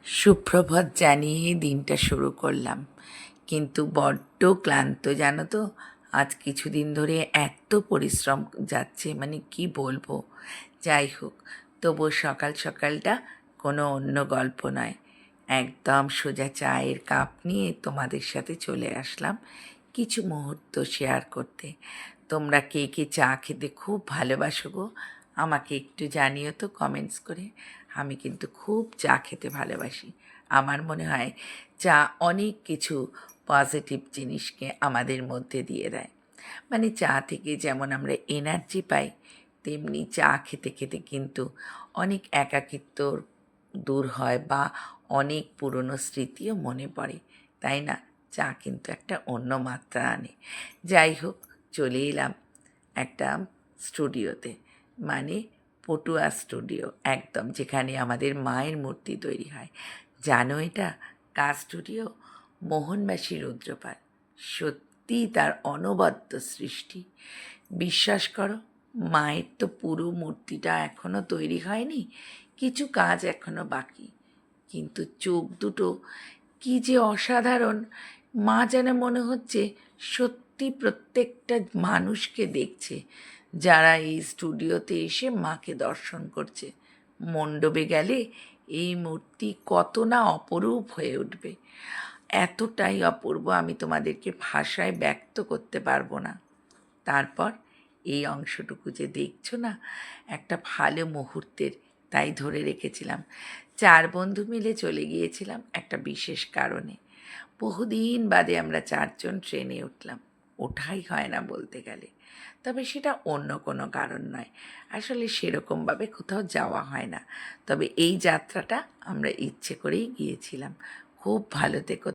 সুপ্রভাত জানিয়ে দিনটা শুরু করলাম, কিন্তু বড্ড ক্লান্ত জানো তো। আজ কিছুদিন ধরে এত পরিশ্রম যাচ্ছে, মানে কি বলবো। যাই হোক, তবু সকাল সকালটা কোনো অন্য গল্প নয়, একদম সোজা চায়ের কাপ নিয়ে তোমাদের সাথে চলে আসলাম কিছু মুহূর্ত শেয়ার করতে। তোমরা কে কে চা খেতে খুব ভালোবাসো গো, আমাকে একটু জানিও তো কমেন্টস করে। আমি কিন্তু খুব চা খেতে ভালোবাসি। আমার মনে হয় চা অনেক কিছু পজিটিভ জিনিসকে আমাদের মধ্যে দিয়ে দেয়। মানে চা থেকে যেমন আমরা এনার্জি পাই, তেমনি চা খেতে খেতে কিন্তু অনেক একাকিত্ব দূর হয় বা অনেক পুরনো স্মৃতিও মনে পড়ে, তাই না? চা কিন্তু একটা অন্য মাত্রা আনে। যাই হোক, চলে এলাম একটা স্টুডিওতে, মানে পটুয়া স্টুডিও, একদম যেখানে আমাদের মায়ের মূর্তি তৈরি হয়। জানো এটা কার স্টুডিও? মোহনবাসী রুদ্রপাল। সত্যি তার অনবদ্য সৃষ্টি। বিশ্বাস করো, মায়ের তো পুরো মূর্তিটা এখনও তৈরি হয়নি, কিছু কাজ এখনও বাকি, কিন্তু চোখ দুটো কি যে অসাধারণ! মা যেন মনে হচ্ছে সত্যি প্রত্যেকটা মানুষকে দেখছে, যারা এই স্টুডিওতে এসে মাকে দর্শন করছে। মণ্ডপে গেলে এই মূর্তি কত না অপরূপ হয়ে উঠবে, এতটাই অপূর্ব আমি তোমাদেরকে ভাষায় ব্যক্ত করতে পারবো না। তারপর এই অংশটুকু যে দেখছো না, একটা ভালো মুহূর্তের, তাই ধরে রেখেছিলাম। চার বন্ধু মিলে চলে গিয়েছিলাম একটা বিশেষ কারণে। বহুদিন বাদে আমরা চারজন ট্রেনে উঠলাম। ওঠাই হয় না বলতে গেলে, তবে সেটা অন্য কোনো কারণ নয়, আসলে সেরকমভাবে কোথাও যাওয়া হয় না। তবে এই যাত্রাটা আমরা ইচ্ছে করেই গিয়েছিলাম। খুব ভালো থেকো।